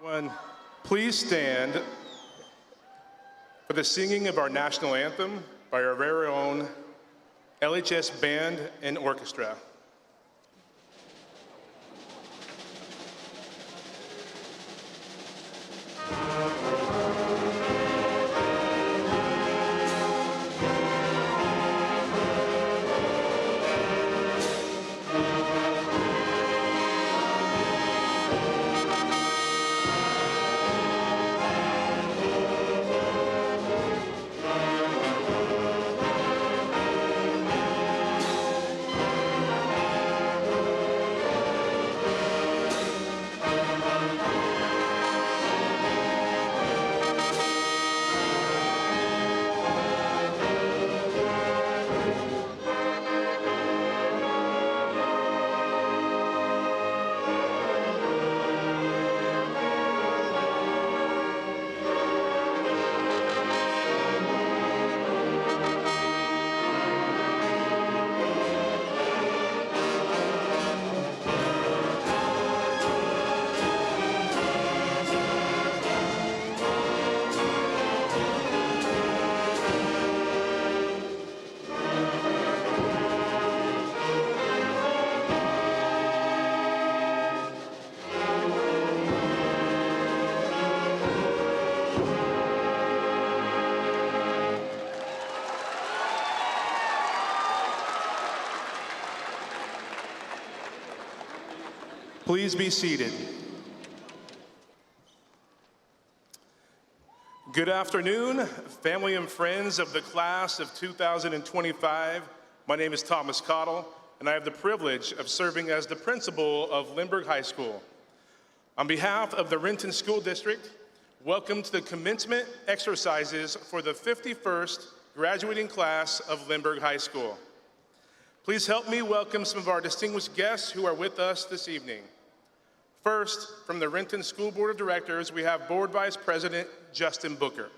One, please stand for the singing of our national anthem by our very own LHS Band and Orchestra. Please be seated. Good afternoon, family and friends of the class of 2025. My name is Thomas Cottle, and I have the privilege of serving as the principal of Lindbergh High School. On behalf of the Renton School District, welcome to the commencement exercises for the 51st graduating class of Lindbergh High School. Please help me welcome some of our distinguished guests who are with us this evening. First, from the Renton School Board of Directors, we have Board Vice President Justin Booker,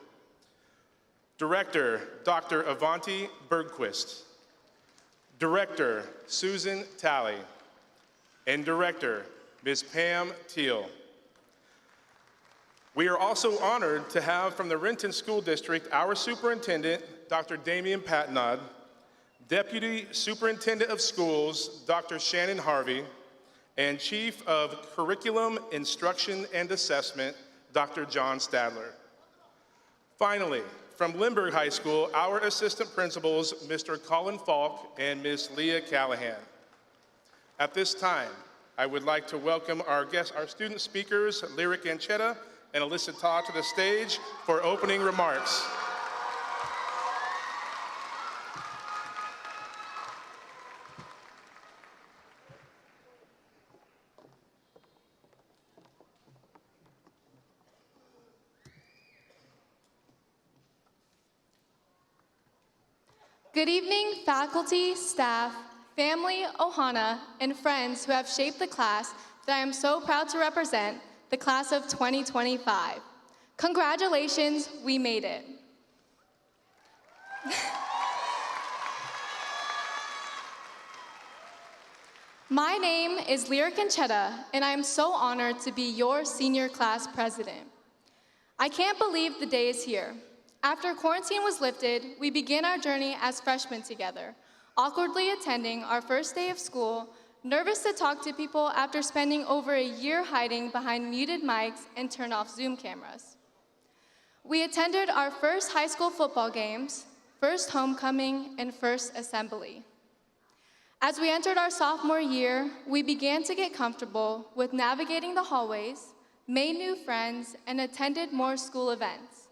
Director Dr. Avanti Bergquist, Director Susan Talley, and Director Ms. Pam Teal. We are also honored to have from the Renton School District our Superintendent, Dr. Damian Patnod, Deputy Superintendent of Schools, Dr. Shannon Harvey, and Chief of Curriculum, Instruction, and Assessment, Dr. John Stadler. Finally, from Lindbergh High School, our assistant principals, Mr. Colin Falk and Ms. Leah Callahan. At this time, I would like to welcome our guests, our student speakers, Lyric Anchetta and Alyssa Todd, to the stage for opening remarks. Good evening, faculty, staff, family, ohana, and friends who have shaped the class that I am so proud to represent, the class of 2025. Congratulations, we made it. My name is Lyric Anchetta, and I am so honored to be your senior class president. I can't believe the day is here. After quarantine was lifted, we began our journey as freshmen together, awkwardly attending our first day of school, nervous to talk to people after spending over a year hiding behind muted mics and turn-off Zoom cameras. We attended our first high school football games, first homecoming, and first assembly. As we entered our sophomore year, we began to get comfortable with navigating the hallways, made new friends, and attended more school events.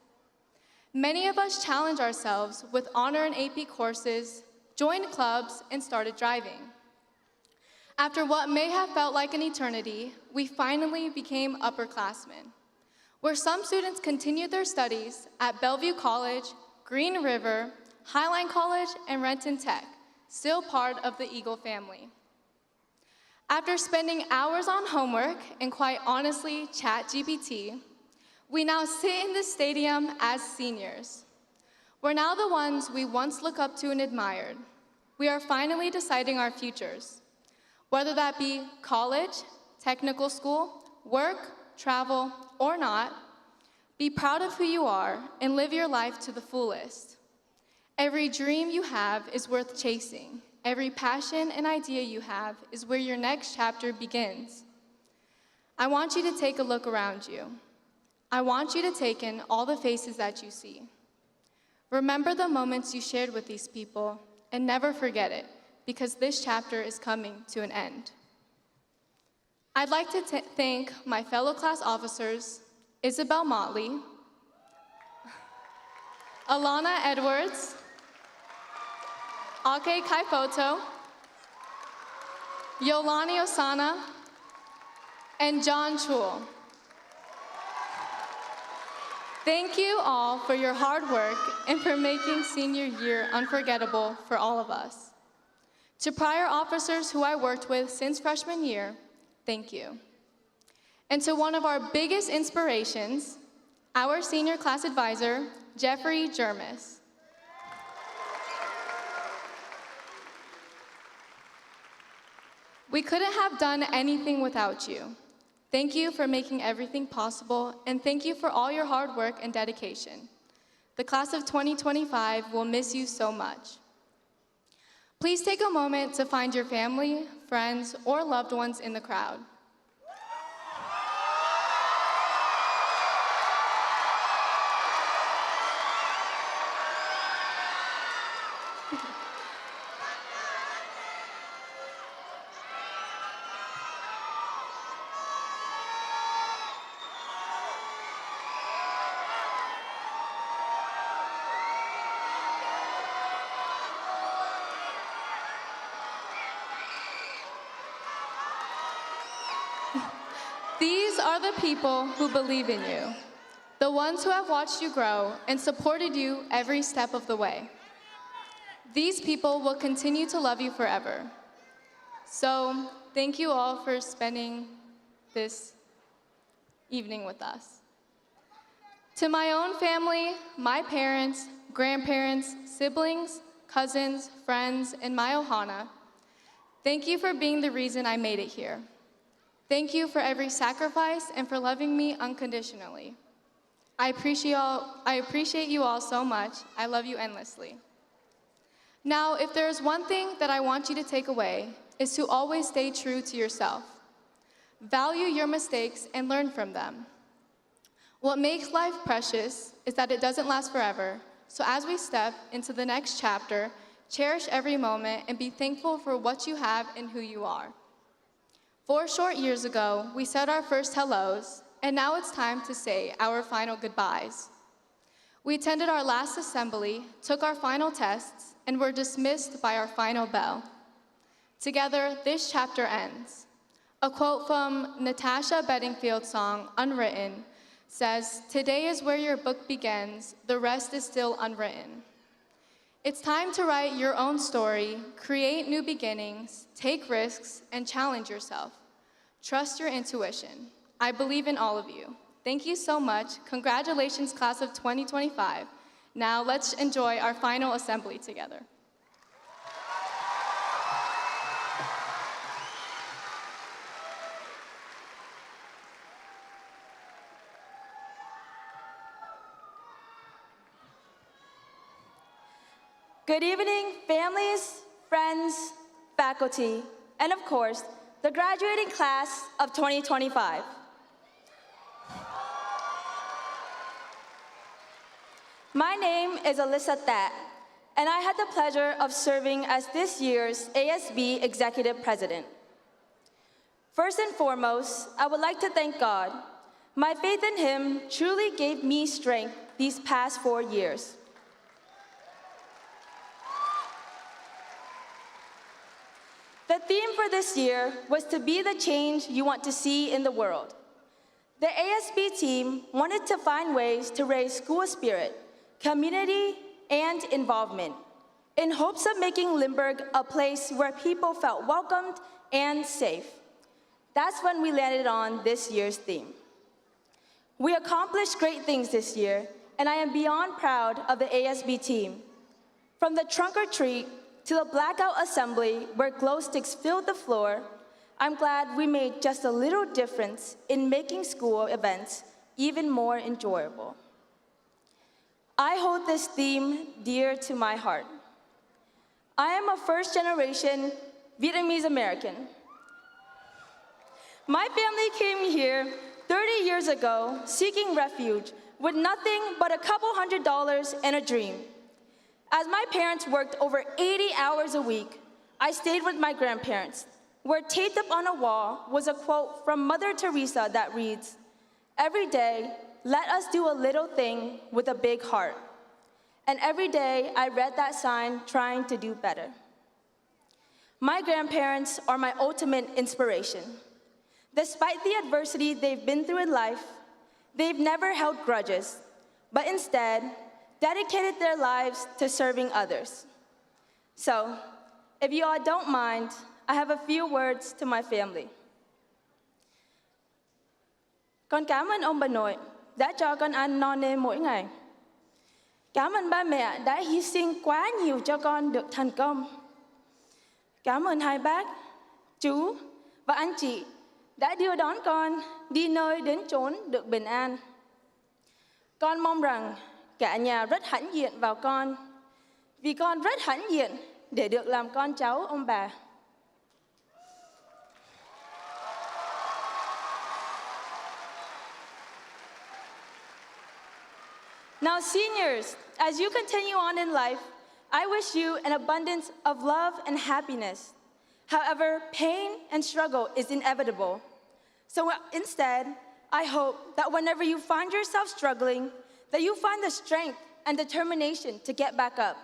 Many of us challenged ourselves with honor and AP courses, joined clubs, and started driving. After what may have felt like an eternity, we finally became upperclassmen, where some students continued their studies at Bellevue College, Green River, Highline College, and Renton Tech, still part of the Eagle family. After spending hours on homework and quite honestly, ChatGPT, we now sit in the stadium as seniors. We're now the ones we once looked up to and admired. We are finally deciding our futures, whether that be college, technical school, work, travel, or not, be proud of who you are and live your life to the fullest. Every dream you have is worth chasing. Every passion and idea you have is where your next chapter begins. I want you to take a look around you. I want you to take in all the faces that you see. Remember the moments you shared with these people and never forget it, because this chapter is coming to an end. I'd like to thank my fellow class officers, Isabel Motley, Alana Edwards, Ake Kaifoto, Yolani Osana, and John Chul. Thank you all for your hard work and for making senior year unforgettable for all of us. To prior officers who I worked with since freshman year, thank you. And to one of our biggest inspirations, our senior class advisor, Jeffrey Jermis. We couldn't have done anything without you. Thank you for making everything possible, and thank you for all your hard work and dedication. The class of 2025 will miss you so much. Please take a moment to find your family, friends, or loved ones in the crowd. These are the people who believe in you, the ones who have watched you grow and supported you every step of the way. These people will continue to love you forever. So, thank you all for spending this evening with us. To my own family, my parents, grandparents, siblings, cousins, friends, and my Ohana, thank you for being the reason I made it here. Thank you for every sacrifice and for loving me unconditionally. I appreciate you all so much. I love you endlessly. Now, if there is one thing that I want you to take away, is to always stay true to yourself. Value your mistakes and learn from them. What makes life precious is that it doesn't last forever, so as we step into the next chapter, cherish every moment and be thankful for what you have and who you are. 4 short years ago, we said our first hellos, and now it's time to say our final goodbyes. We attended our last assembly, took our final tests, and were dismissed by our final bell. Together, this chapter ends. A quote from Natasha Bedingfield's song, Unwritten, says, "Today is where your book begins, the rest is still unwritten." It's time to write your own story, create new beginnings, take risks, and challenge yourself. Trust your intuition. I believe in all of you. Thank you so much. Congratulations, class of 2025. Now let's enjoy our final assembly together. Good evening, families, friends, faculty, and of course, the graduating class of 2025. My name is Alyssa That, and I had the pleasure of serving as this year's ASB Executive President. First and foremost, I would like to thank God. My faith in Him truly gave me strength these past 4 years. The theme for this year was to be the change you want to see in the world. The ASB team wanted to find ways to raise school spirit, community, and involvement, in hopes of making Lindbergh a place where people felt welcomed and safe. That's when we landed on this year's theme. We accomplished great things this year, and I am beyond proud of the ASB team. From the trunk or treat to the blackout assembly where glow sticks filled the floor, I'm glad we made just a little difference in making school events even more enjoyable. I hold this theme dear to my heart. I am a first-generation Vietnamese American. My family came here 30 years ago seeking refuge with nothing but a couple $100s and a dream. As my parents worked over 80 hours a week, I stayed with my grandparents, where taped up on a wall was a quote from Mother Teresa that reads, "Every day, let us do a little thing with a big heart." And every day, I read that sign trying to do better. My grandparents are my ultimate inspiration. Despite the adversity they've been through in life, they've never held grudges, but instead dedicated their lives to serving others. So, if you all don't mind, I have a few words to my family. Con cảm ơn ông bà nội đã cho con ăn no nê mỗi ngày. Cảm ơn ba mẹ đã hy sinh quá nhiều cho con được thành công. Cảm ơn hai bác, chú và anh chị đã đưa đón con đi nơi đến chốn được bình an. Con mong rằng cả nhà rất hãnh diện vào con, vì con rất hãnh diện để được làm con cháu ông bà. Now, seniors, as you continue on in life, I wish you an abundance of love and happiness. However, pain and struggle is inevitable. So instead, I hope that whenever you find yourself struggling, that you find the strength and determination to get back up.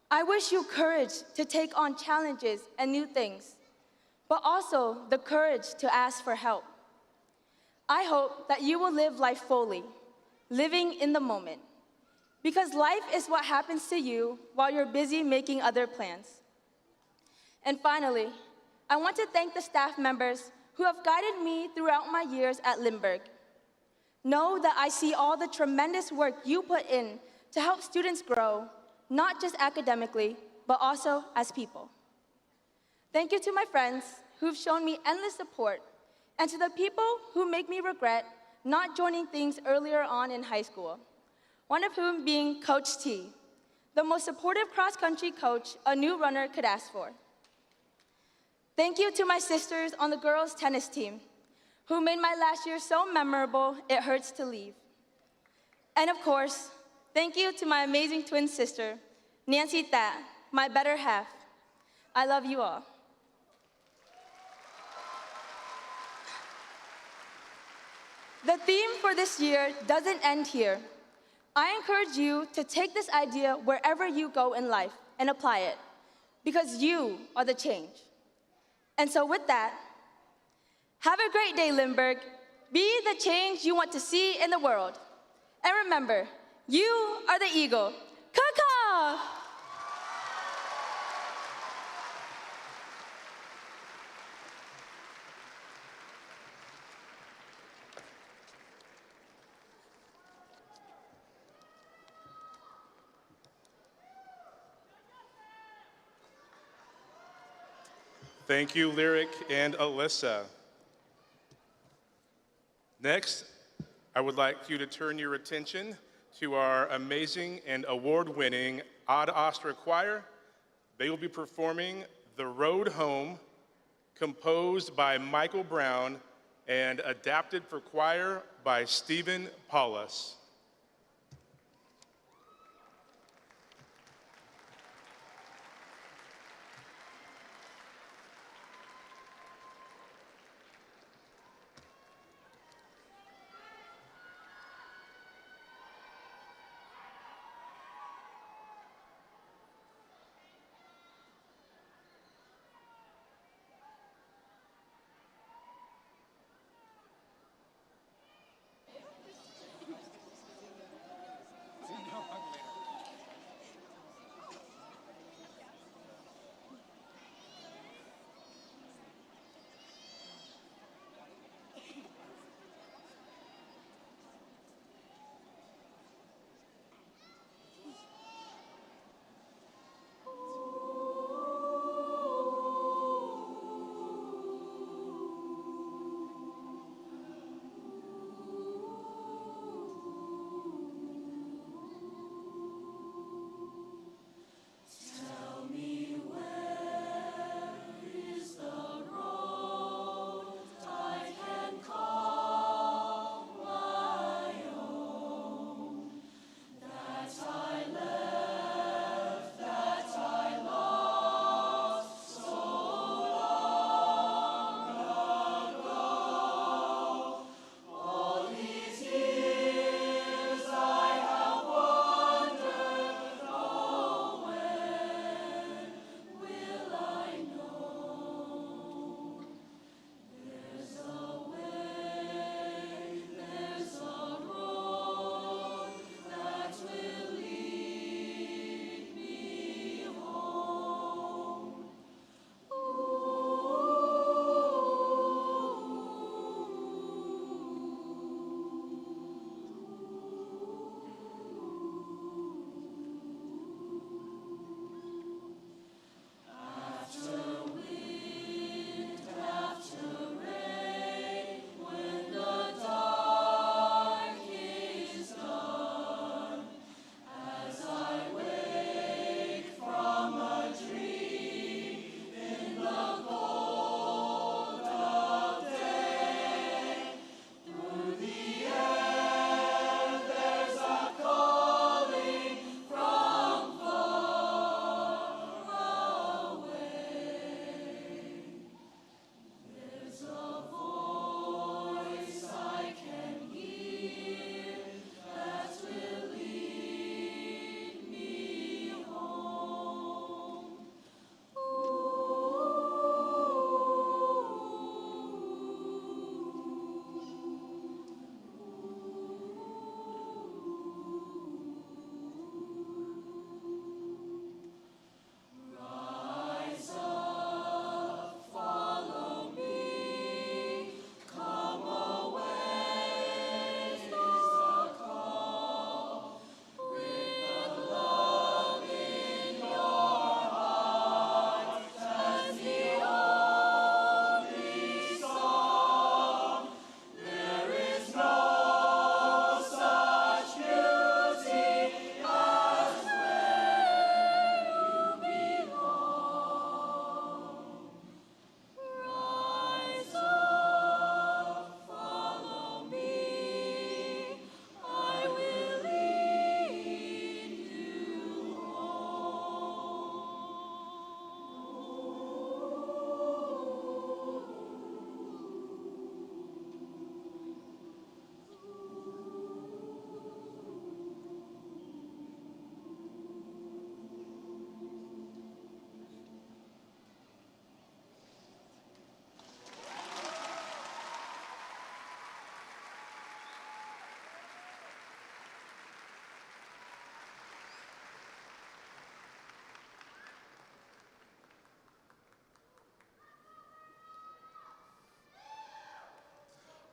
I wish you courage to take on challenges and new things, but also the courage to ask for help. I hope that you will live life fully, living in the moment, because life is what happens to you while you're busy making other plans. And finally, I want to thank the staff members who have guided me throughout my years at Lindbergh. Know that I see all the tremendous work you put in to help students grow, not just academically, but also as people. Thank you to my friends who've shown me endless support, and to the people who make me regret not joining things earlier on in high school, one of whom being Coach T, the most supportive cross-country coach a new runner could ask for. Thank you to my sisters on the girls' tennis team, who made my last year so memorable it hurts to leave. And of course, thank you to my amazing twin sister, Nancy Tha, my better half. I love you all. The theme for this year doesn't end here. I encourage you to take this idea wherever you go in life and apply it, because you are the change. And so with that, have a great day, Lindbergh. Be the change you want to see in the world. And remember, you are the eagle. Caw-caw! Thank you, Lyric and Alyssa. Next, I would like you to turn your attention to our amazing and award-winning Ad Astra Choir. They will be performing The Road Home, composed by Michael Brown and adapted for choir by Stephen Paulus.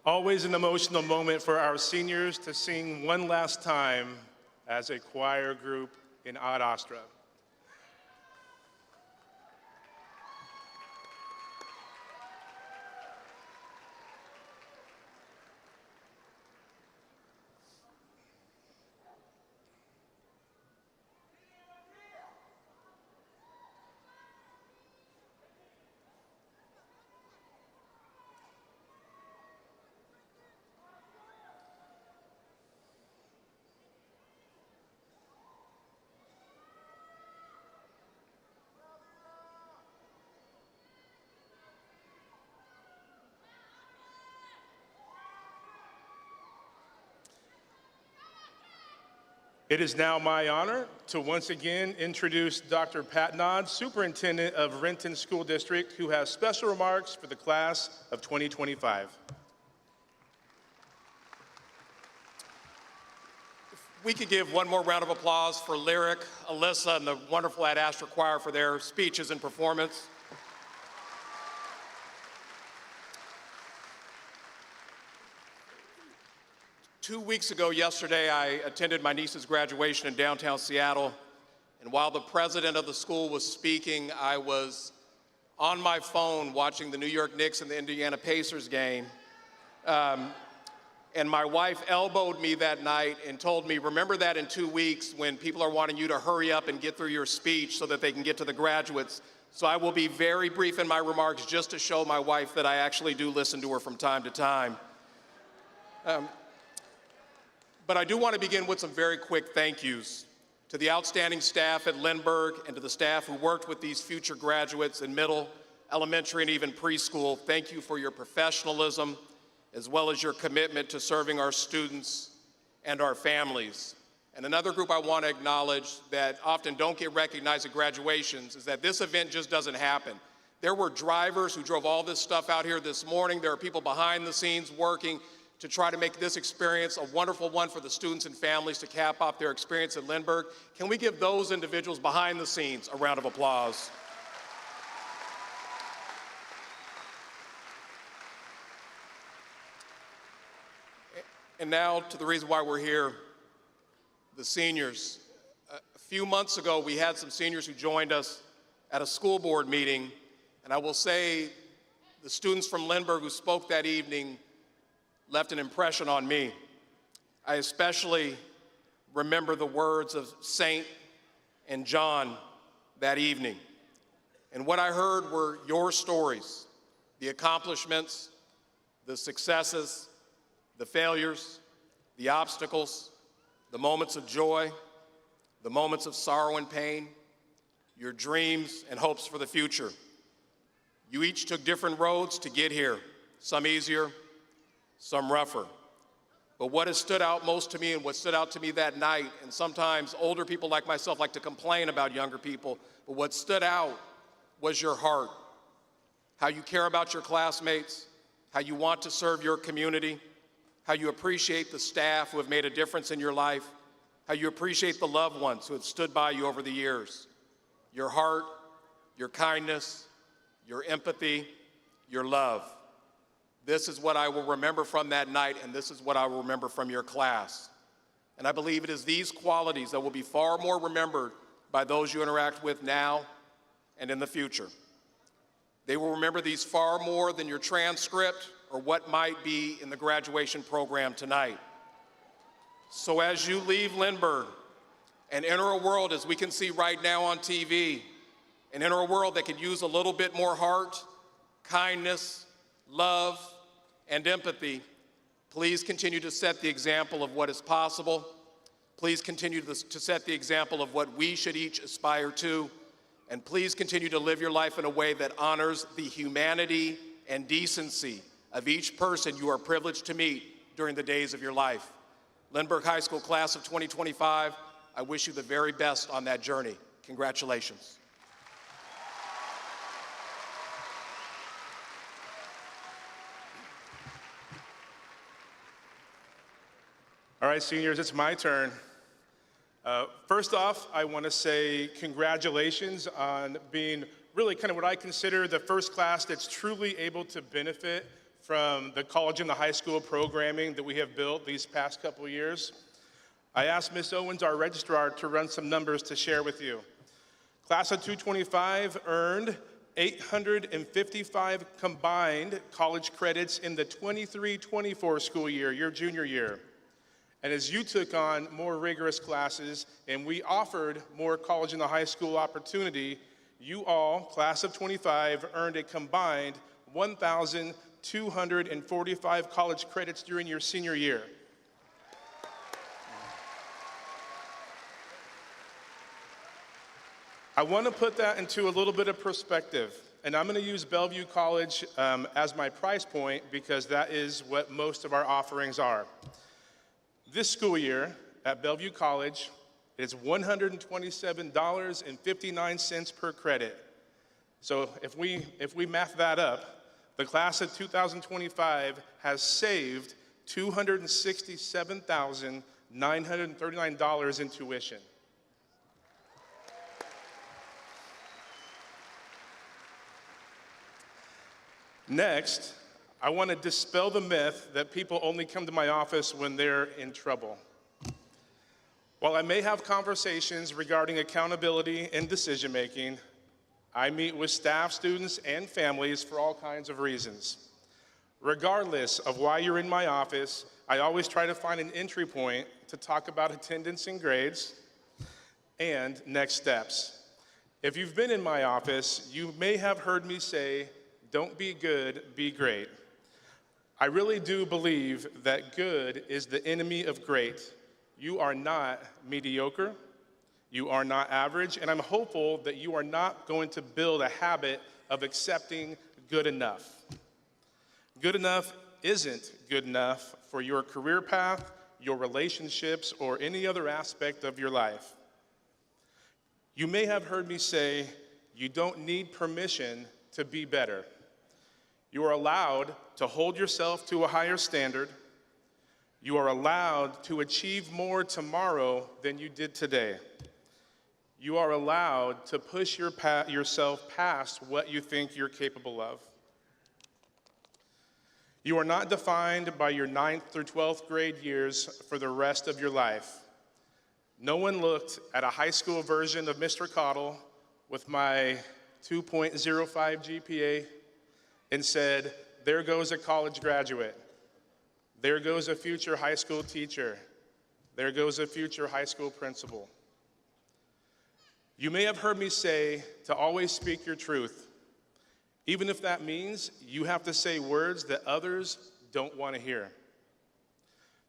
Always an emotional moment for our seniors to sing one last time as a choir group in Ad Astra. It is now my honor to once again introduce Dr. Pat Nod, Superintendent of Renton School District, who has special remarks for the class of 2025. We could give one more round of applause for Lyric, Alyssa, and the wonderful Ad Astra Choir for their speeches and performance. Two weeks ago yesterday, I attended my niece's graduation in downtown Seattle, and while the president of the school was speaking, I was on my phone watching the New York Knicks and the Indiana Pacers game. And my wife elbowed me that night and told me, remember that in 2 weeks when people are wanting you to hurry up and get through your speech so that they can get to the graduates. So I will be very brief in my remarks just to show my wife that I actually do listen to her from time to time. But I do want to begin with some very quick thank yous to the outstanding staff at Lindbergh and to the staff who worked with these future graduates in middle, elementary, and even preschool. Thank you for your professionalism, as well as your commitment to serving our students and our families. And another group I want to acknowledge that often don't get recognized at graduations is that this event just doesn't happen. There were drivers who drove all this stuff out here this morning. There are people behind the scenes working to try to make this experience a wonderful one for the students and families to cap off their experience at Lindbergh. Can we give those individuals behind the scenes a round of applause? And now to the reason why we're here, the seniors. A few months ago, we had some seniors who joined us at a school board meeting, and I will say the students from Lindbergh who spoke that evening left an impression on me. I especially remember the words of Saint and John that evening. And what I heard were your stories, the accomplishments, the successes, the failures, the obstacles, the moments of joy, the moments of sorrow and pain, your dreams and hopes for the future. You each took different roads to get here, some easier, some rougher. But what has stood out most to me and what stood out to me that night, and sometimes older people like myself like to complain about younger people, but what stood out was your heart, how you care about your classmates, how you want to serve your community, how you appreciate the staff who have made a difference in your life, how you appreciate the loved ones who have stood by you over the years. Your heart, your kindness, your empathy, your love. This is what I will remember from that night, and this is what I will remember from your class. And I believe it is these qualities that will be far more remembered by those you interact with now and in the future. They will remember these far more than your transcript or what might be in the graduation program tonight. So as you leave Lindbergh and enter a world, as we can see right now on TV, and enter a world that could use a little bit more heart, kindness, love, and empathy, please continue to set the example of what is possible. Please continue to set the example of what we should each aspire to. And please continue to live your life in a way that honors the humanity and decency of each person you are privileged to meet during the days of your life. Lindbergh High School class of 2025, I wish you the very best on that journey. Congratulations. All right, seniors, it's my turn. First off, I want to say congratulations on being really kind of what I consider the first class that's truly able to benefit from the college and the high school programming that we have built these past couple years. I asked Ms. Owens, our registrar, to run some numbers to share with you. Class of 225 earned 855 combined college credits in the 23-24 school year, your junior year. And as you took on more rigorous classes and we offered more college and the high school opportunity, you all, class of 25, earned a combined 1,245 college credits during your senior year. I want to put that into a little bit of perspective, and I'm going to use Bellevue College as my price point because that is what most of our offerings are. This school year at Bellevue College is $127.59 per credit. So if we math that up, the class of 2025 has saved $267,939 in tuition. Next, I want to dispel the myth that people only come to my office when they're in trouble. While I may have conversations regarding accountability and decision-making, I meet with staff, students, and families for all kinds of reasons. Regardless of why you're in my office, I always try to find an entry point to talk about attendance and grades and next steps. If you've been in my office, you may have heard me say, "Don't be good, be great." I really do believe that good is the enemy of great. You are not mediocre, you are not average, and I'm hopeful that you are not going to build a habit of accepting good enough. Good enough isn't good enough for your career path, your relationships, or any other aspect of your life. You may have heard me say, you don't need permission to be better. You are allowed to hold yourself to a higher standard. You are allowed to achieve more tomorrow than you did today. You are allowed to push yourself past what you think you're capable of. You are not defined by your 9th through 12th grade years for the rest of your life. No one looked at a high school version of Mr. Cottle with my 2.05 GPA and said, there goes a college graduate. There goes a future high school teacher. There goes a future high school principal. You may have heard me say to always speak your truth, even if that means you have to say words that others don't want to hear.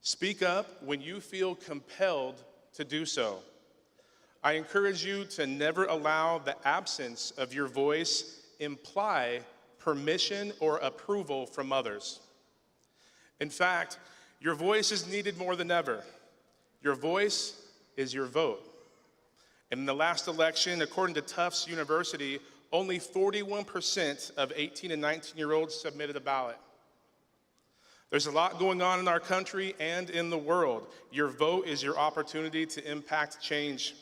Speak up when you feel compelled to do so. I encourage you to never allow the absence of your voice imply permission or approval from others. In fact, your voice is needed more than ever. Your voice is your vote. In the last election, according to Tufts University, only 41% of 18 and 19-year-olds submitted a ballot. There's a lot going on in our country and in the world. Your vote is your opportunity to impact change.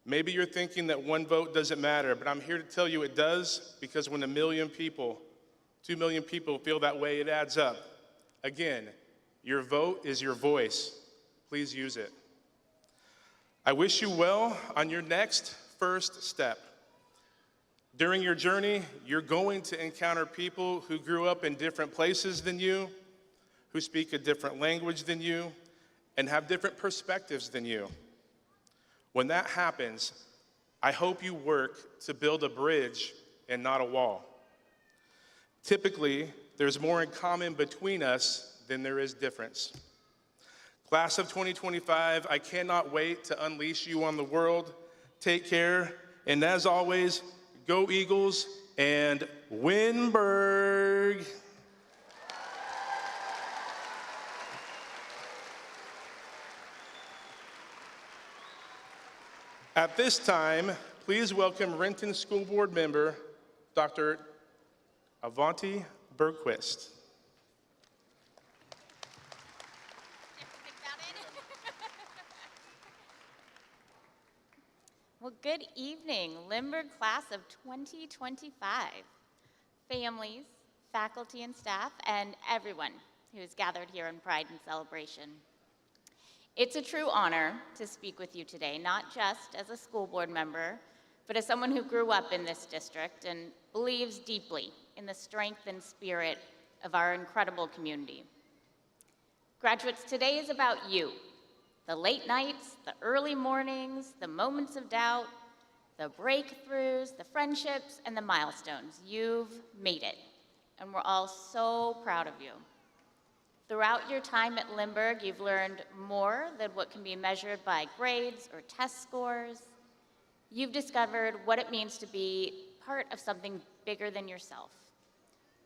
Maybe you're thinking that one vote doesn't matter, but I'm here to tell you it does, because when 1 million people, 2 million people feel that way, it adds up. Again, your vote is your voice. Please use it. I wish you well on your next first step. During your journey, you're going to encounter people who grew up in different places than you, who speak a different language than you, and have different perspectives than you. When that happens, I hope you work to build a bridge and not a wall. Typically, there's more in common between us than there is difference. Class of 2025, I cannot wait to unleash you on the world. Take care, and as always, go Eagles and Lindbergh. At this time, please welcome Renton School Board member, Dr. Avanti Bergquist. Well, good evening, Lindbergh class of 2025. Families, faculty and staff, and everyone who's gathered here in pride and celebration. It's a true honor to speak with you today, not just as a school board member, but as someone who grew up in this district and believes deeply in the strength and spirit of our incredible community. Graduates, today is about you. The late nights, the early mornings, the moments of doubt, the breakthroughs, the friendships, and the milestones. You've made it, and we're all so proud of you. Throughout your time at Lindbergh, you've learned more than what can be measured by grades or test scores. You've discovered what it means to be part of something bigger than yourself.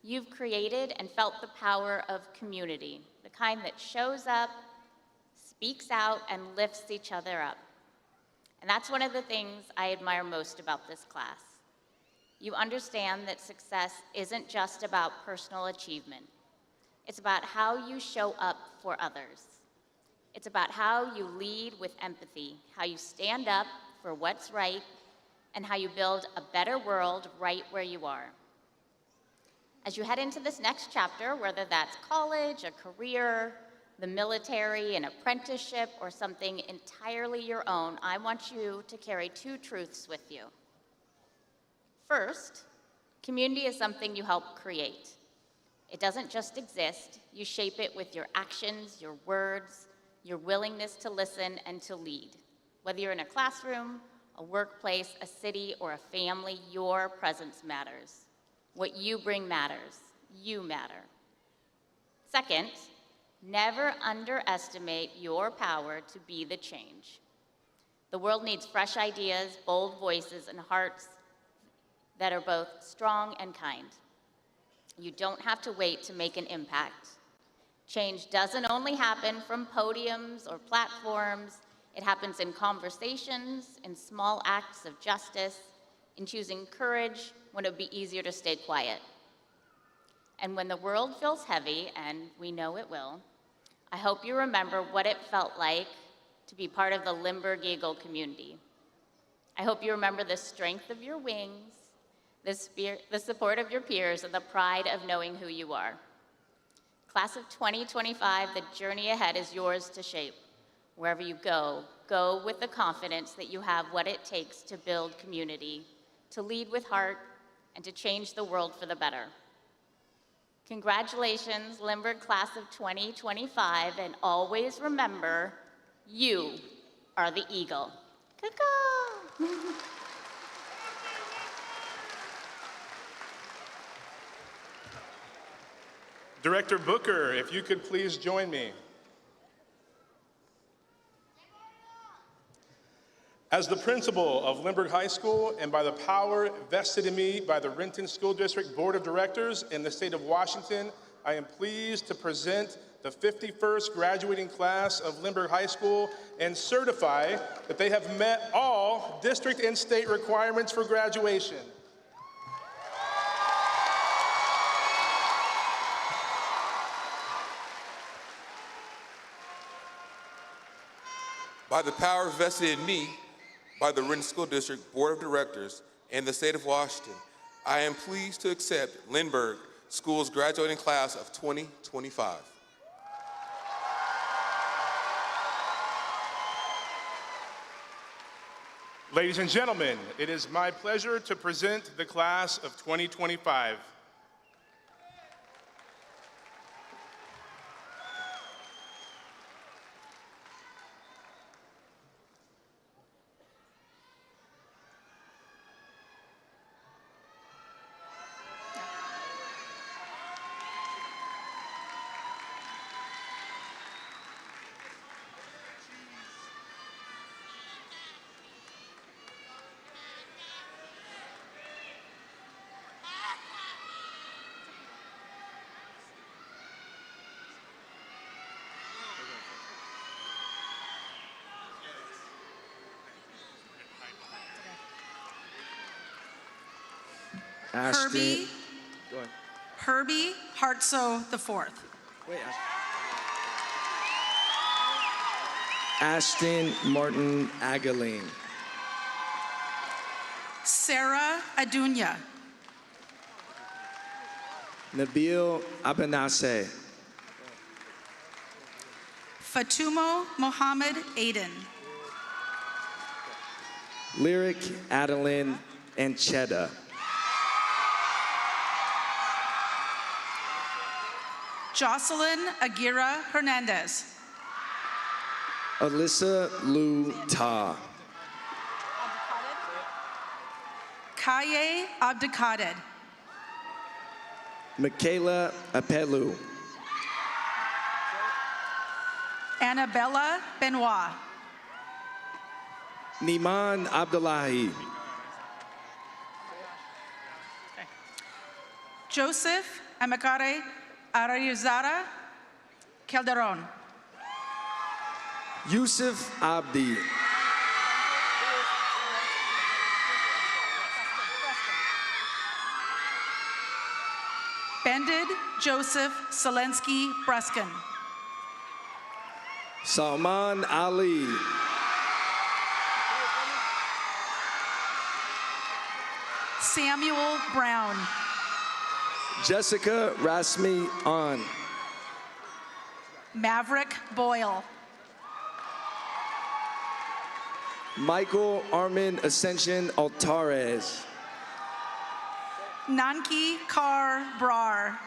You've created and felt the power of community, the kind that shows up, speaks out, and lifts each other up. And that's one of the things I admire most about this class. You understand that success isn't just about personal achievement. It's about how you show up for others. It's about how you lead with empathy, how you stand up for what's right, and how you build a better world right where you are. As you head into this next chapter, whether that's college, a career, the military, an apprenticeship, or something entirely your own, I want you to carry two truths with you. First, community is something you help create. It doesn't just exist, you shape it with your actions, your words, your willingness to listen and to lead. Whether you're in a classroom, a workplace, a city, or a family, your presence matters. What you bring matters. You matter. Second, never underestimate your power to be the change. The world needs fresh ideas, bold voices, and hearts that are both strong and kind. You don't have to wait to make an impact. Change doesn't only happen from podiums or platforms. It happens in conversations, in small acts of justice, in choosing courage when it would be easier to stay quiet. And when the world feels heavy, and we know it will, I hope you remember what it felt like to be part of the Lindbergh Eagle community. I hope you remember the strength of your wings, the support of your peers, and the pride of knowing who you are. Class of 2025, the journey ahead is yours to shape. Wherever you go, go with the confidence that you have what it takes to build community, to lead with heart, and to change the world for the better. Congratulations, Lindbergh Class of 2025, and always remember, you are the eagle. Caw-caw. Director Booker, if you could please join me. As the principal of Lindbergh High School, and by the power vested in me by the Renton School District Board of Directors in the state of Washington, I am pleased to present the 51st graduating class of Lindbergh High School and certify that they have met all district and state requirements for graduation. By the power vested in me by the Renton School District Board of Directors and the state of Washington, I am pleased to accept Lindbergh School's graduating class of 2025. Ladies and gentlemen, it is my pleasure to present the class of 2025. Herbie, Go ahead. Herbie Hartso IV. Wait. Ashton Martin Agaline. Sarah Adunya. Nabil Abanase. Fatumo Mohammed Aiden. Lyric Adeline Ancheta. Jocelyn Aguirre Hernandez. Alyssa Lou Ta. Kaye Abdikader. Michaela Apelu. Annabella Benoit. Niman Abdullahi. Joseph Amakare Arayuzara Calderon. Yusuf Abdi. Bended Joseph Selensky Bruskin. Salman Ali. Samuel Brown. Jessica Rasmi An. Maverick Boyle. Michael Armin Ascension Altares. Nanki Kar Brar.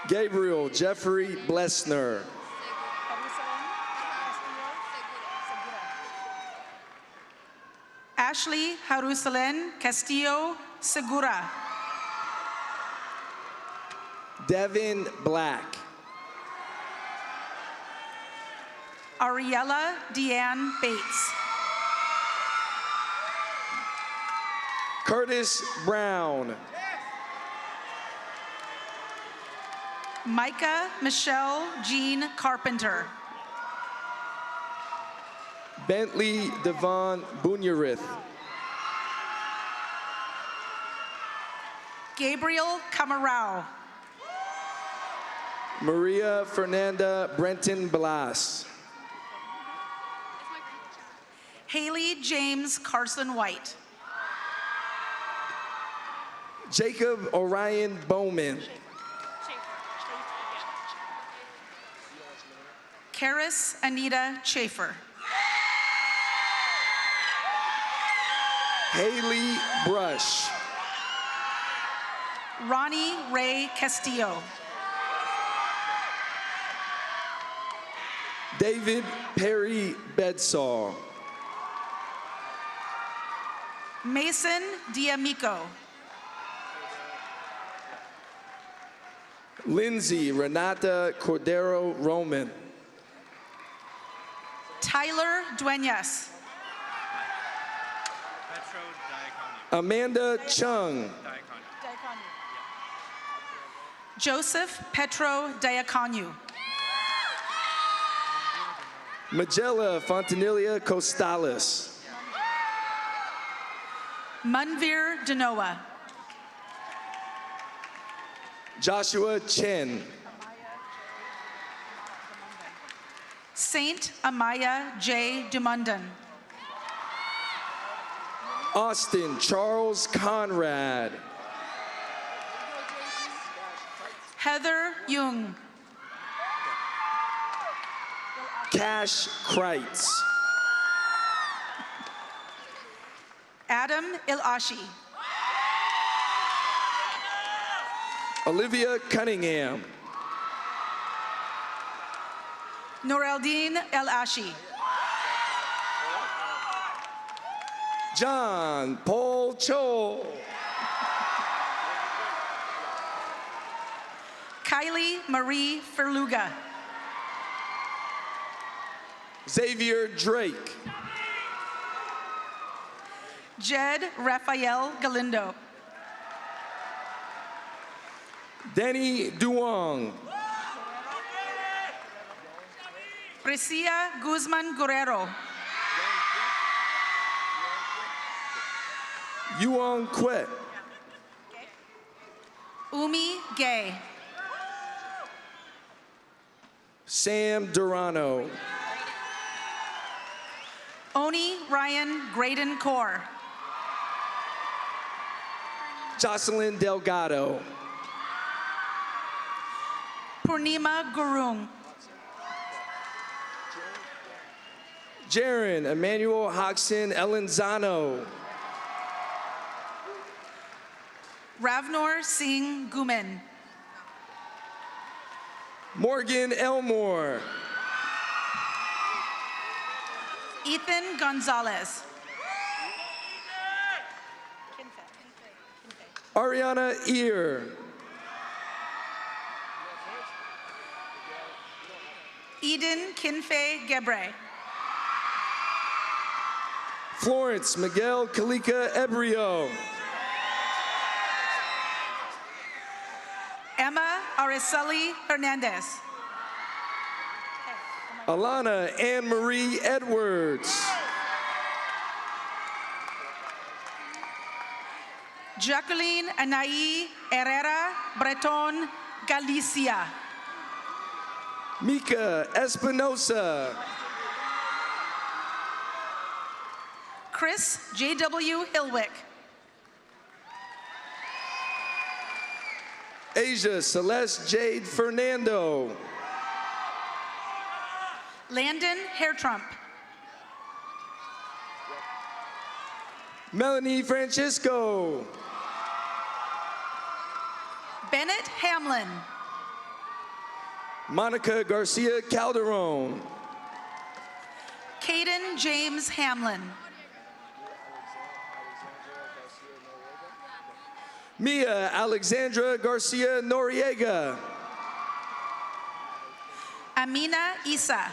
Gabriel Jeffrey Blessner. Ashley Harusalen Castillo Segura. Devin Black. Ariella Deanne Bates. Curtis Brown. Micah Michelle Jean Carpenter. Bentley Devon Bunyarith. Gabriel Camarao. Maria Fernanda Brenton Blas. Haley James Carson White. Jacob Orion Bowman. Karis Anita Schaefer. Haley Brush. Ronnie Ray Castillo. David Perry Bedsaw. Mason Diamico. Lindsay Renata Cordero Roman. Tyler Duenas. Amanda Chung. Joseph Petro Diaconyu. Magella Fontanilia Costales. Munvir Denoa. Joshua Chen. Saint Amaya J. Dumundan. Austin Charles Conrad. Heather Jung. Cash Kreitz. Adam Ilashi. Olivia Cunningham. Noreldine El-Ashi. John Paul Cho. Kylie Marie Ferluga. Xavier Drake. Jed Raphael Galindo. Denny Duong. Priscilla Guzman Guerrero. Yuong Quet. Umi Gay. Sam Durano. Oni Ryan Graydon Core. Jocelyn Delgado. Purnima Gurung. Jaron Emmanuel Hoxton Elenzano. Ravnor Singh Gumen. Morgan Elmore. Ethan Gonzalez. Ariana Ear. Eden Kinfe Gebre. Florence Miguel Kalika Ebrio. Emma Araceli Hernandez. Alana Anne Marie Edwards. Jacqueline Anaí Herrera Breton Galicia. Mika Espinosa. Chris J.W. Hilwick. Asia Celeste Jade Fernando. Landon Hairtrump. Melanie Francisco. Bennett Hamlin. Monica Garcia Calderon. Caden James Hamlin. Mia Alexandra Garcia Noriega. Amina Isa.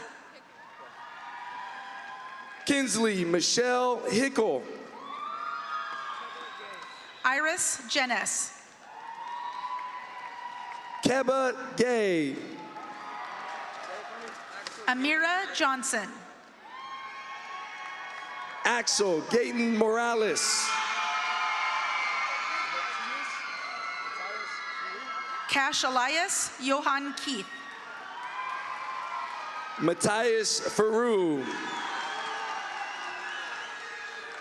Kinsley Michelle Hickle. Iris Jenes. Keba Gay. Amira Johnson. Axel Gayton Morales. Cash Elias Johan Keith. Matthias Faru.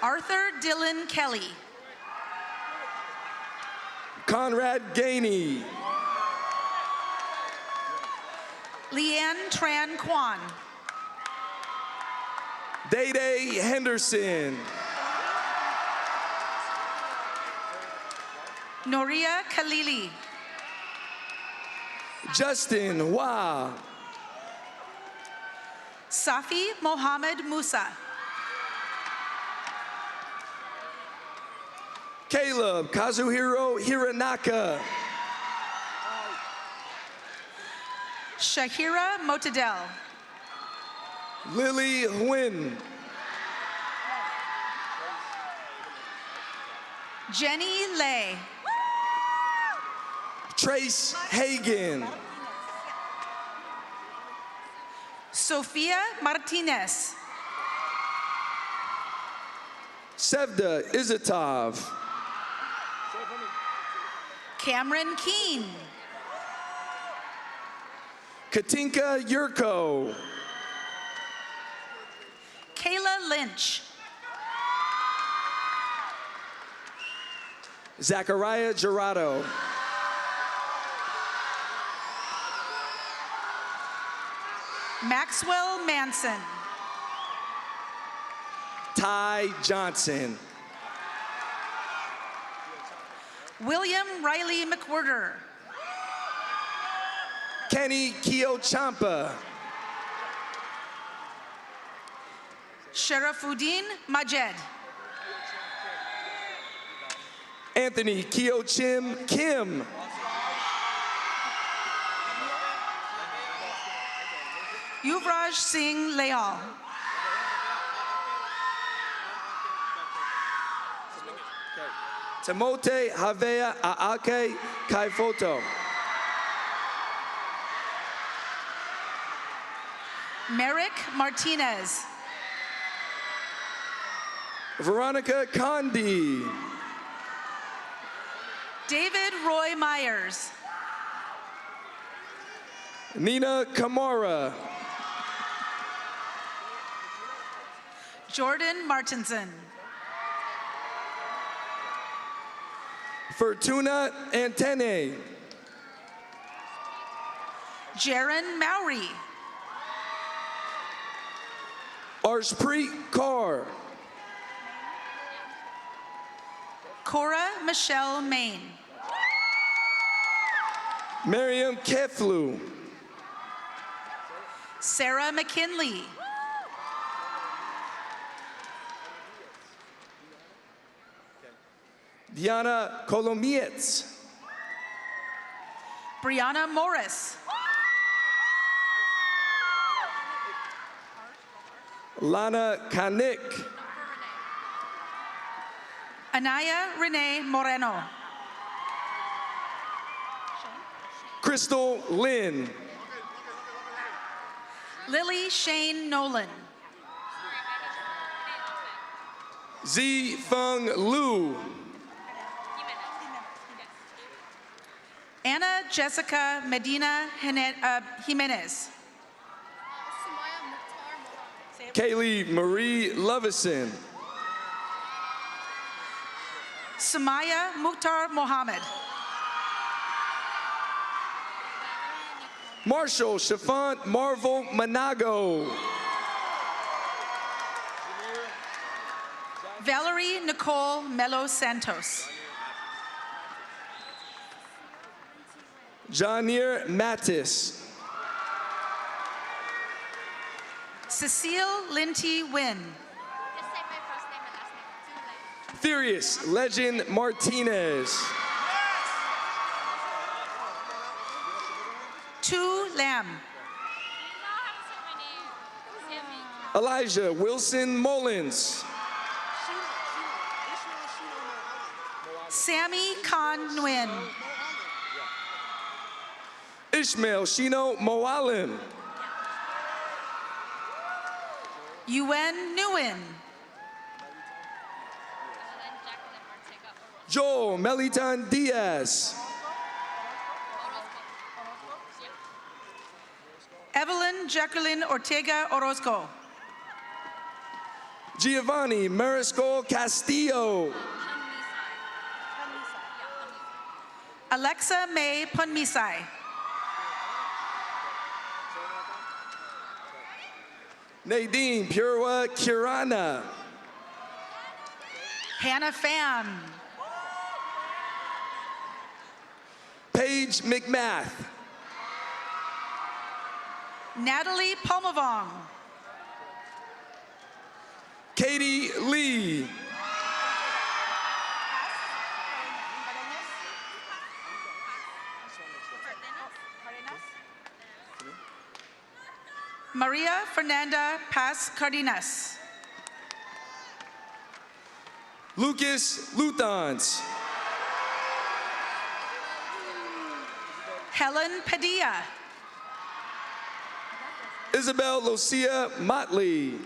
Arthur Dylan Kelly. Conrad Gainey. Leanne Tran Kwan. Day Henderson. Noria Khalili. Justin Hua. Safi Mohammed Musa. Caleb Kazuhiro Hiranaka. Shahira Motadel. Lily Nguyen. Jenny Lay. Trace Hagan. Sofia Martinez. Sevda Izatov. Cameron Keene. Katinka Yurko. Kayla Lynch. Zachariah Gerardo. Maxwell Manson. Ty Johnson. William Riley McWhirter. Kenny Kiyochampa. Sharafuddin Majed. Anthony Kiyochim Kim. Yuvraj Singh Leal. Timote Havea Aake Kaifoto. Merrick Martinez. Veronica Condi. David Roy Myers. Nina Kamara. Jordan Martinson. Fortuna Antene. Jaron Mowry. Arshpreet Kaur. Cora Michelle Main. Miriam Keflu. Sarah McKinley. Diana Kolomietz. Brianna Morris. Lana Kanik. Anaya Renee Moreno. Crystal Lynn. Lily Shane Nolan. Z Feng Lu. Anna Jessica Medina Jimenez. Kaylee Marie Lovison. Sumaya Mukhtar Mohammed. Marshall Shafant Marvel Manago. Valerie Nicole Melo Santos. Janir Mattis. Cecile Linty Wynn. Furious Legend Martinez. Tu Lam. Elijah Wilson Mullins. Sammy Khan Nguyen. Ishmael Shino Moalim. Yuen Nguyen. Joel Melitan Diaz. Evelyn Jacqueline Ortega Orozco. Giovanni Mariscal Castillo. Alexa May Punmisai. Nadine Purwa Kirana. Hannah Pham. Paige McMath. Natalie Palmavong. Katie Lee. Maria Fernanda Paz Cardenas. Lucas Luthans. Helen Padilla. Isabel Lucia Motley.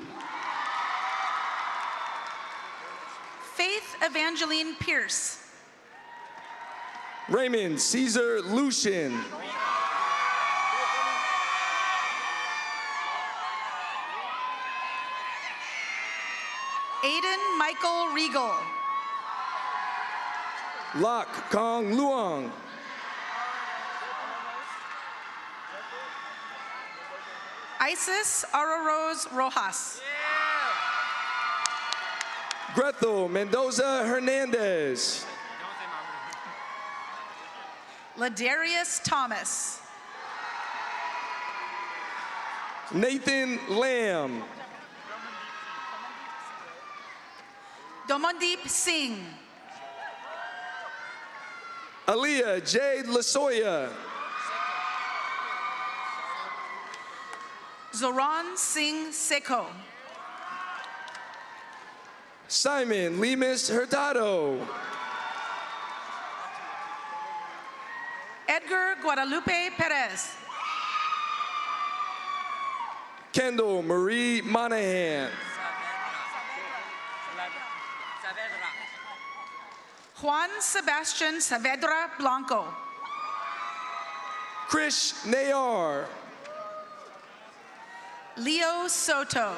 Faith Evangeline Pierce. Raymond Caesar Lucian. Aiden Michael Regal. Lok Kong Luong. Isis Ararose Rojas. Grethel Mendoza Hernandez. Ladarius Thomas. Nathan Lamb. Domandeep Singh. Aaliyah Jade Lasoya. Zoran Singh Seko. Simon Lemus Hurtado. Edgar Guadalupe Perez. Kendall Marie Monahan. Juan Sebastian Saavedra Blanco. Krish Nayar. Leo Soto.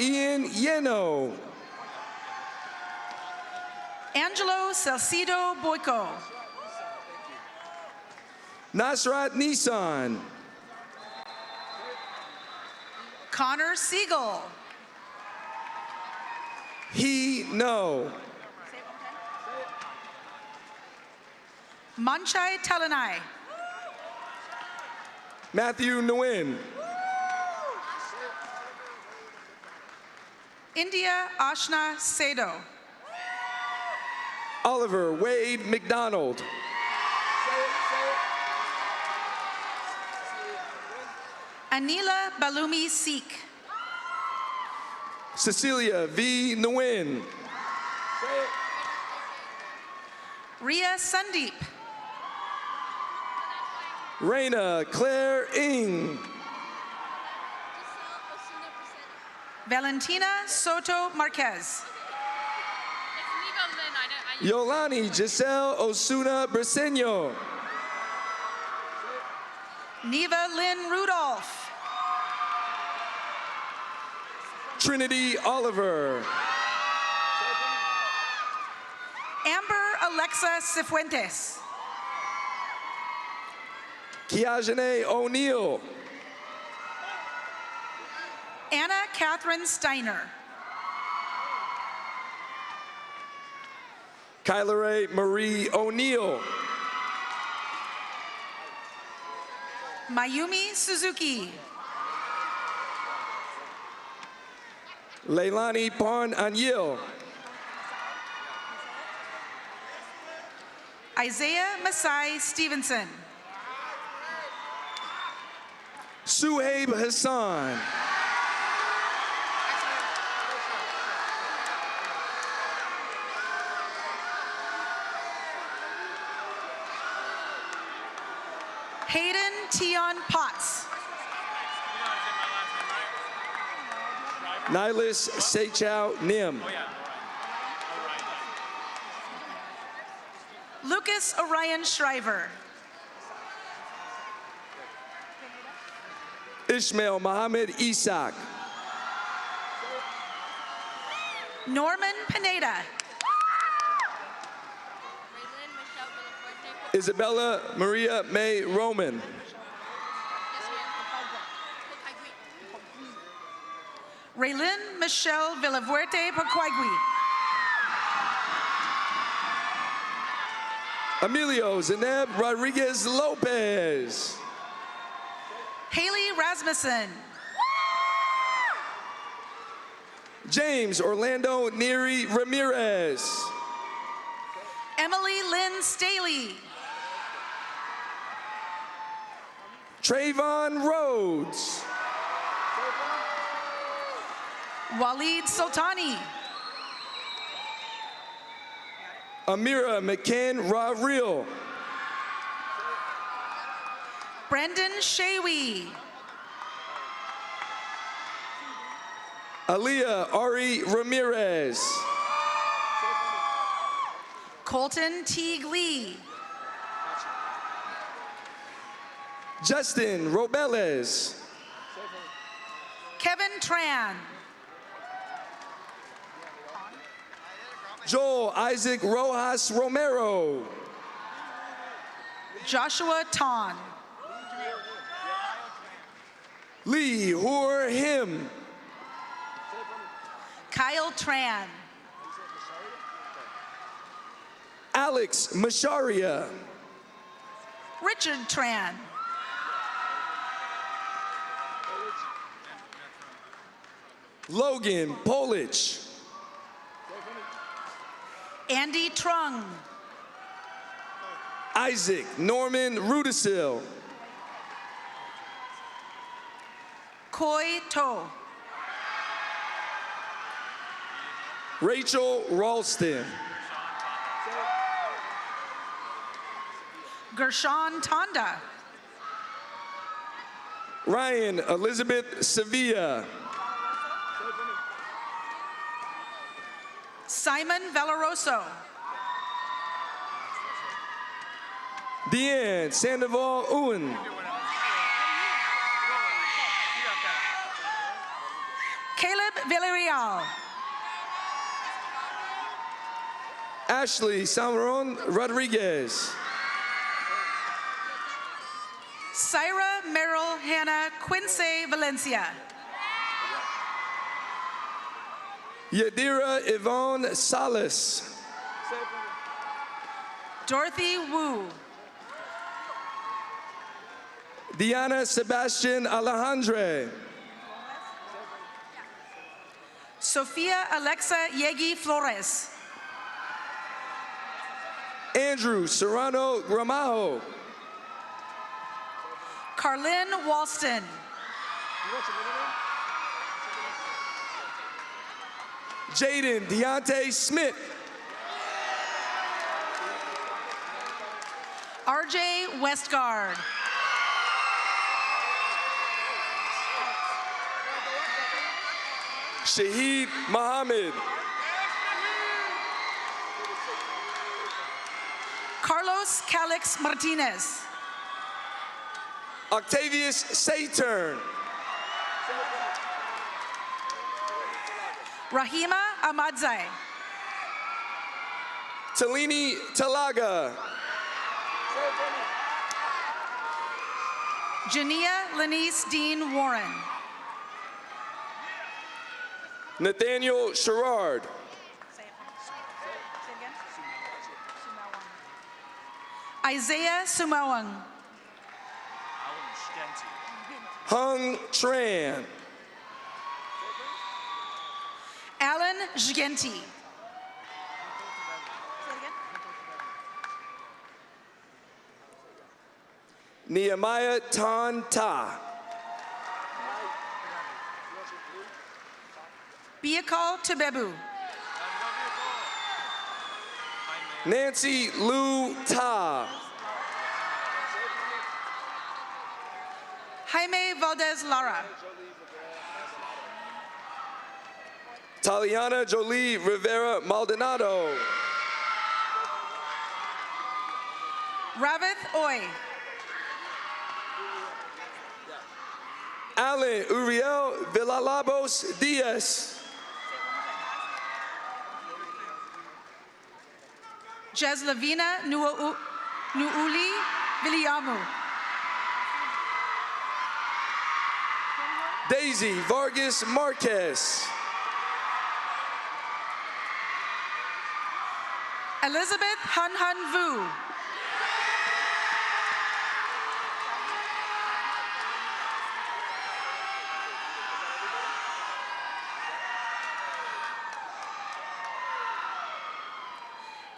Ian Yeno. Angelo Salcido Boyko. Nasrat Nissan. Connor Siegel. He No. Manchai Talanai. Matthew Nguyen. India Ashna Sado. Oliver Wade McDonald. Anila Balumi Sikh. Cecilia V. Nguyen. Ria Sandeep. Raina Claire Ng. Valentina Soto Marquez. Yolani Giselle Osuna Briseño. Neva Lynn Rudolph. Trinity Oliver. Amber Alexa Cifuentes. Kiajane O'Neill. Anna Catherine Steiner. Kyla Ray Marie O'Neill. Mayumi Suzuki. Leilani Parn Anyil. Isaiah Masai Stevenson. Suhaib Hassan. Hayden Tion Potts. Nilis Seichao Nim. Lucas Orion Shriver. Ishmael Mohammed Isak. Norman Pineda. Isabella Maria May Roman. Raylin Michelle Villafuerte Paquagui. Emilio Zeneb Rodriguez Lopez. Haley Rasmussen. James Orlando Neri Ramirez. Emily Lynn Staley. Trayvon Rhodes. Waleed Sultani. Amira McCann Ravril. Brendan Shawi. Aaliyah Ari Ramirez. Colton Teague Lee. Justin Robeles. Kevin Tran. Joel Isaac Rojas Romero. Joshua Ton. Lee Hoor Him. Kyle Tran. Alex Masharia. Richard Tran. Logan Polich. Andy Trung. Isaac Norman Rudisil. Koi To. Rachel Ralston. Gershon Tonda. Ryan Elizabeth Sevilla. Simon Valaroso. Deanne Sandoval Owen. Caleb Villarreal. Ashley Salmeron Rodriguez. Syra Merrill Hannah Quince Valencia. Yadira Yvonne Salas. Dorothy Wu. Diana Sebastian Alejandre. Sofia Alexa Yegi Flores. Andrew Serrano Gramajo. Carlin Walston. Jaden Deontay Smith. RJ Westgard. Shahid Mohammed. Carlos Calix Martinez. Octavius Saturn. Rahima Ahmadzai. Talini Talaga. Jania Lenice Dean Warren. Nathaniel Sherrard. Isaiah Sumawang. Hung Tran. Alan Zgenti. Nehemiah Tan Ta. Biakal Tebebu. Nancy Lou Ta. Jaime Valdez Lara. Taliana Jolie Rivera Maldonado. Ravith Oy. Alan Uriel Villalobos Diaz. Jeslavina Nuuli Viliamu. Daisy Vargas Marquez. Elizabeth Hun Hun Vu.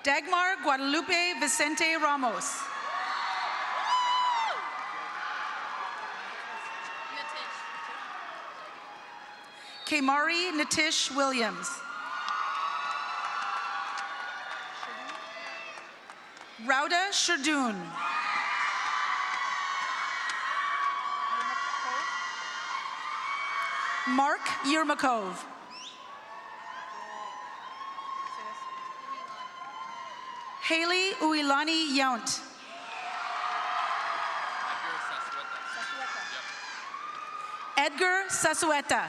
Dagmar Guadalupe Vicente Ramos. Kamari Nitish Williams. Rauda Shardun. Mark Yermakov. Haley Uilani Yount. Edgar Sasueta.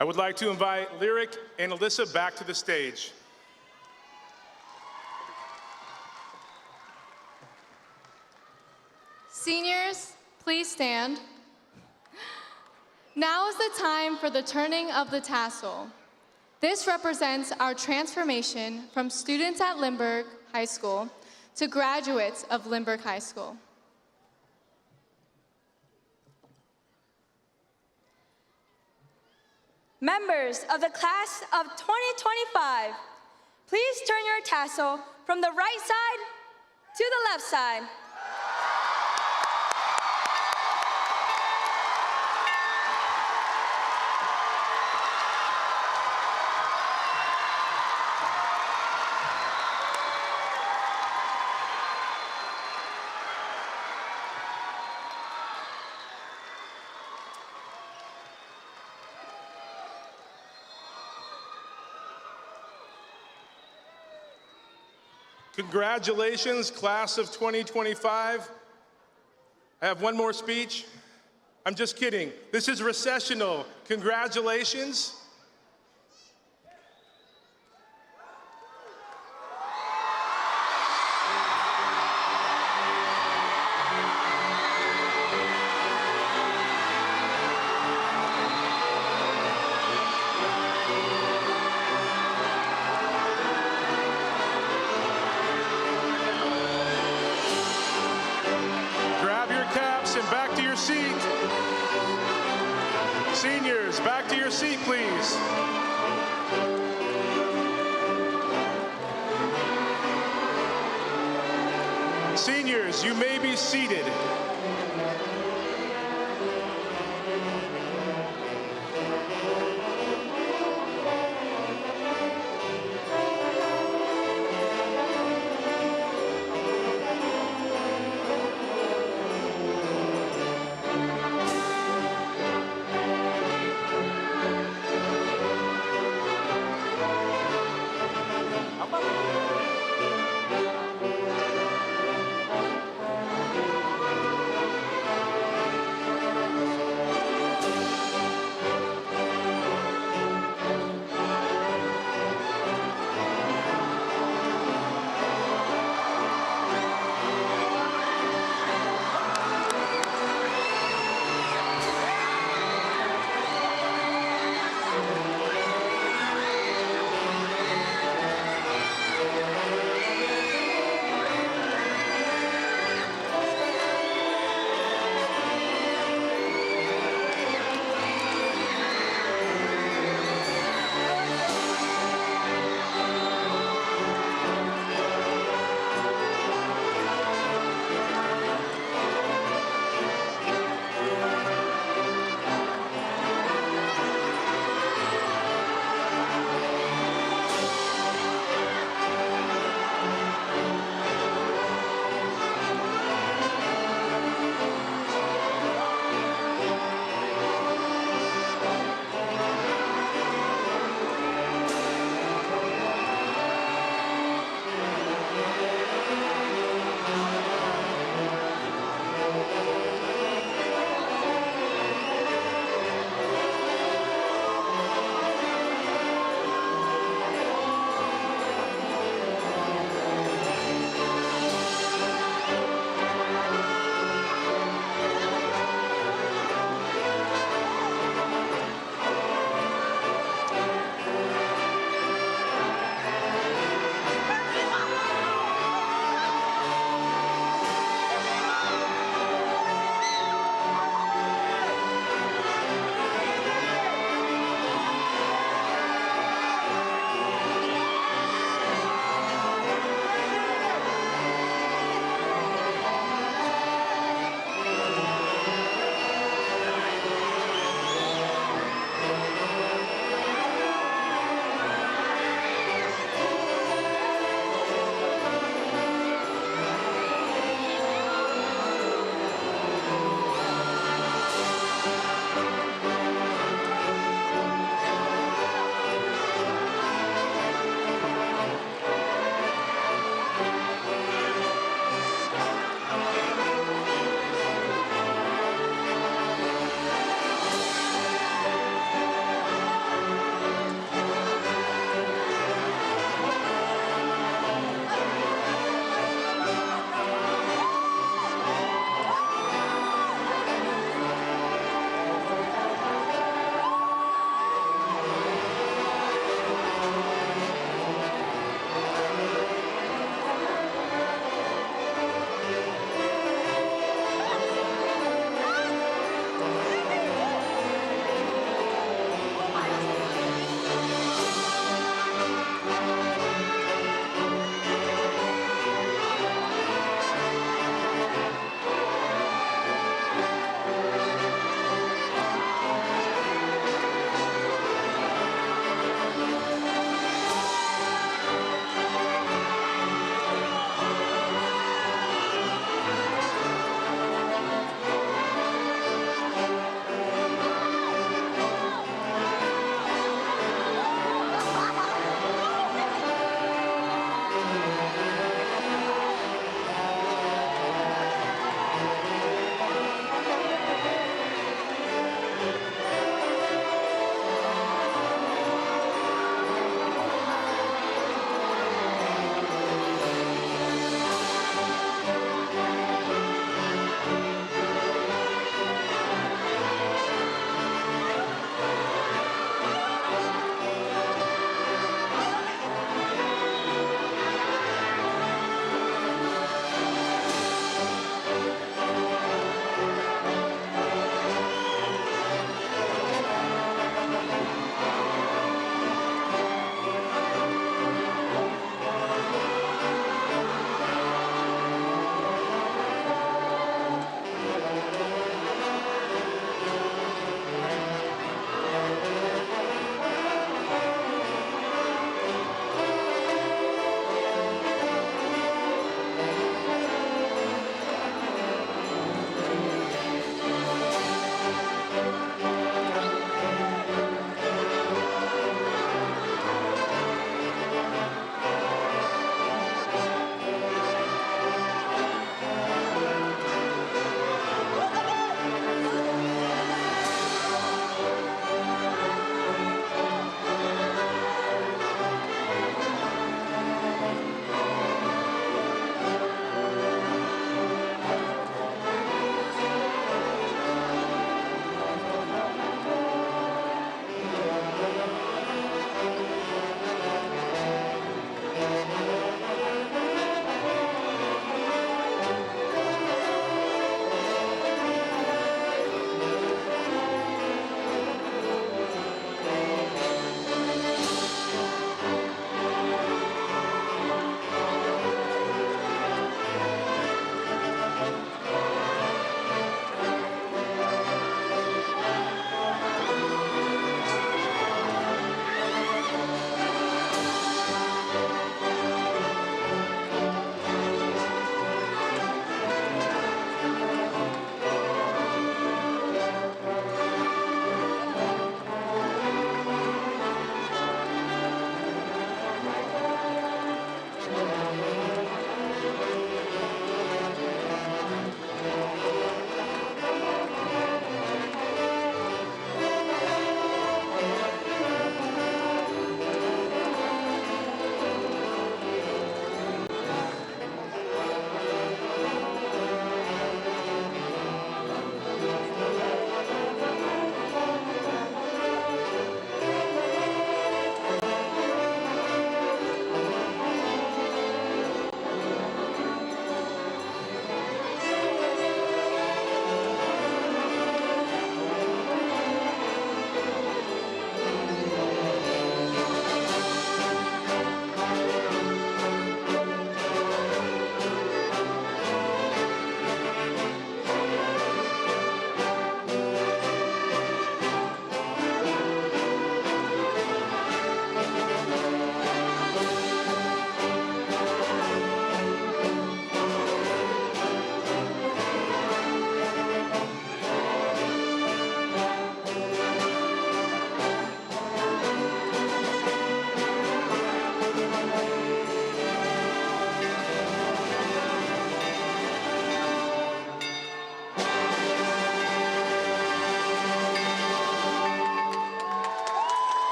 I would like to invite Lyric and Alyssa back to the stage. Seniors, please stand. Now is the time for the turning of the tassel. This represents our transformation from students at Lindbergh High School to graduates of Lindbergh High School. Members of the class of 2025, please turn your tassel from the right side to the left side. Congratulations, class of 2025. I have one more speech. I'm just kidding. This is recessional. Congratulations. Grab your caps and back to your seat. Seniors, back to your seat, please. Seniors, you may be seated.